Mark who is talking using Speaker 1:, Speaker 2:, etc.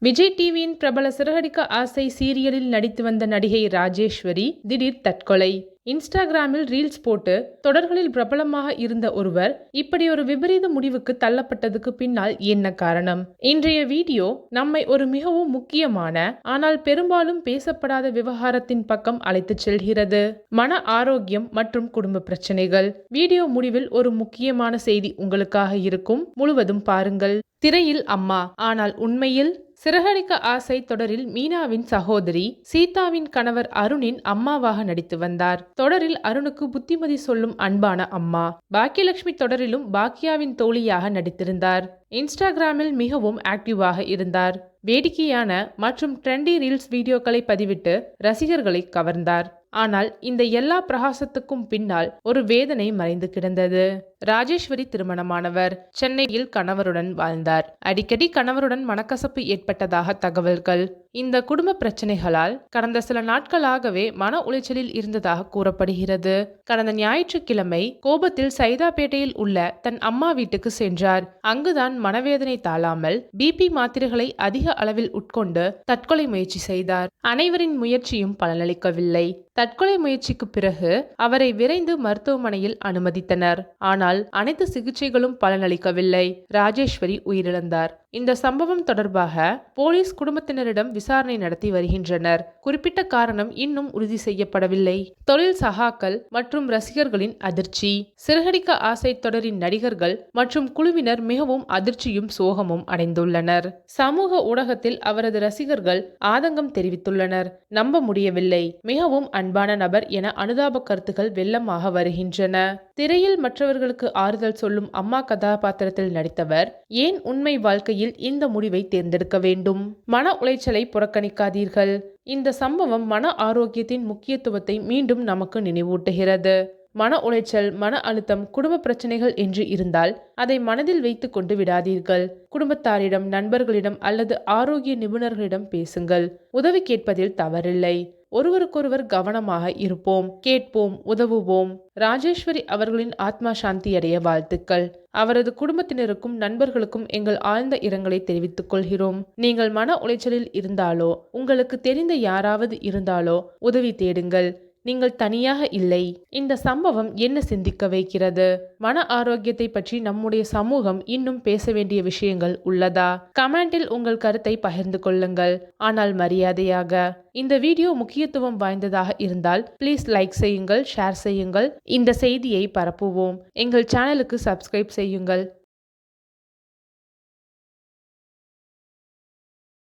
Speaker 1: விஜய் டிவியின் பிரபல சிறகடிக்க ஆசை சீரியலில் நடித்து வந்த நடிகை ராஜேஸ்வரி திடீர் தற்கொலை. இன்ஸ்டாகிராமில் ரீல்ஸ் போட்டு தொடர்களில் பிரபலமாக இருந்த ஒருவர் இப்படி ஒரு விபரீத முடிவுக்கு தள்ளப்பட்டதுக்கு பின்னால் என்ன காரணம்? இன்றைய வீடியோ நம்மை ஒரு மிகவும் முக்கியமான ஆனால் பெரும்பாலும் பேசப்படாத விவகாரத்தின் பக்கம் அழைத்துச் செல்கிறது. மன ஆரோக்கியம் மற்றும் குடும்ப பிரச்சனைகள். வீடியோ முடிவில் ஒரு முக்கியமான செய்தி உங்களுக்காக இருக்கும், முழுவதும் பாருங்கள். திரையில் அம்மா, ஆனால் உண்மையில் சிறகடிக்க ஆசை தொடரில் மீனாவின் சகோதரி சீதாவின் கணவர் அருணின் அம்மாவாக நடித்து வந்தார். தொடரில் அருணுக்கு புத்திமதி சொல்லும் அன்பான அம்மா. பாக்கியலட்சுமி தொடரிலும் பாக்கியாவின் தோழியாக நடித்திருந்தார். இன்ஸ்டாகிராமில் மிகவும் ஆக்டிவாக இருந்தார். வேடிக்கையான மற்றும் ட்ரெண்டி ரீல்ஸ் வீடியோக்களை பதிவிட்டு ரசிகர்களை கவர்ந்தார். ஆனால் இந்த எல்லா பிரகாசத்துக்கும் பின்னால் ஒரு வேதனை மறைந்து கிடந்தது. ராஜேஸ்வரி திருமணமானவர். சென்னையில் கணவருடன் வாழ்ந்தார். அடிக்கடி கணவருடன் மனக்கசப்பு ஏற்பட்டதாக தகவல்கள். இந்த குடும்ப பிரச்சனைகளால் கடந்த சில நாட்களாகவே மன உளைச்சலில் இருந்ததாக கூறப்படுகிறது. கடந்த ஞாயிற்றுக்கிழமை கோபத்தில் சைதாப்பேட்டையில் உள்ள தன் அம்மா வீட்டுக்கு சென்றார். அங்குதான் மனவேதனை தாழாமல் பிபி மாத்திரைகளை அதிக அளவில் உட்கொண்டு தற்கொலை முயற்சி செய்தார். அனைவரின் முயற்சியும் பலனளிக்கவில்லை. தற்கொலை முயற்சிக்கு பிறகு அவரை விரைந்து மருத்துவமனையில் அனுமதித்தனர். ஆனால் அனைத்து சிகிச்சைகளும் பலனளிக்கவில்லை. ராஜேஸ்வரி உயிரிழந்தார். இந்த சம்பவம் தொடர்பாக போலீஸ் குடும்பத்தினரிடம் விசாரணை நடத்தி வருகின்றனர். குறிப்பிட்ட காரணம் இன்னும் உறுதி செய்யப்படவில்லை. தொழில் சகாக்கள் மற்றும் ரசிகர்களின் அதிர்ச்சி. சிறகடிக்க ஆசை தொடரின் நடிகர்கள் மற்றும் குழுவினர் மிகவும் அதிர்ச்சியும் சோகமும் அடைந்துள்ளனர். சமூக ஊடகத்தில் அவரது ரசிகர்கள் ஆதங்கம் தெரிவித்துள்ளனர். நம்ப முடியவில்லை, மிகவும் அன்பான நபர் என அனுதாப கருத்துக்கள் வெள்ளமாக வருகின்றன. திரையில் மற்றவர்களுக்கு ஆறுதல் சொல்லும் அம்மா கதாபாத்திரத்தில் நடித்தவர் ஏன் உண்மை வாழ்க்கையில் இந்த முடிவை தேர்ந்தெடுக்க வேண்டும்? மன உளைச்சலை புறக்கணிக்காதீர்கள். இந்த சம்பவம் மன ஆரோக்கியத்தின் முக்கியத்துவத்தை மீண்டும் நமக்கு நினைவூட்டுகிறது. மன உளைச்சல், மன அழுத்தம், குடும்ப பிரச்சனைகள் என்று இருந்தால் அதை மனதில் வைத்து கொண்டு விடாதீர்கள். குடும்பத்தாரிடம், நண்பர்களிடம் அல்லது ஆரோக்கிய நிபுணர்களிடம் பேசுங்கள். உதவி கேட்பதில் தவறில்லை. ஒருவருக்கொருவர் கவனமாக இருப்போம், கேட்போம், உதவுவோம். ராஜேஸ்வரி அவர்களின் ஆத்மா சாந்தி அடைய வாழ்த்துக்கள். அவரது குடும்பத்தினருக்கும் நண்பர்களுக்கும் எங்கள் ஆழ்ந்த இரங்கலை தெரிவித்துக் கொள்கிறோம். நீங்கள் மன உளைச்சலில் இருந்தாலோ உங்களுக்கு தெரிந்த யாராவது இருந்தாலோ உதவி தேடுங்கள். நீங்கள் தனியாக இல்லை. இந்த சம்பவம் என்ன சிந்திக்க வைக்கிறது? மன ஆரோக்கியத்தை பற்றி நம்முடைய சமூகம் இன்னும் பேச வேண்டிய விஷயங்கள் உள்ளதா? கமெண்டில் உங்கள் கருத்தை பகிர்ந்து கொள்ளுங்கள், ஆனால் மரியாதையாக. இந்த வீடியோ முக்கியத்துவம் வாய்ந்ததாக இருந்தால் ப்ளீஸ் லைக் செய்யுங்கள், ஷேர் செய்யுங்கள். இந்த செய்தியை பரப்புவோம். எங்கள் சேனலுக்கு சப்ஸ்கிரைப் செய்யுங்கள்.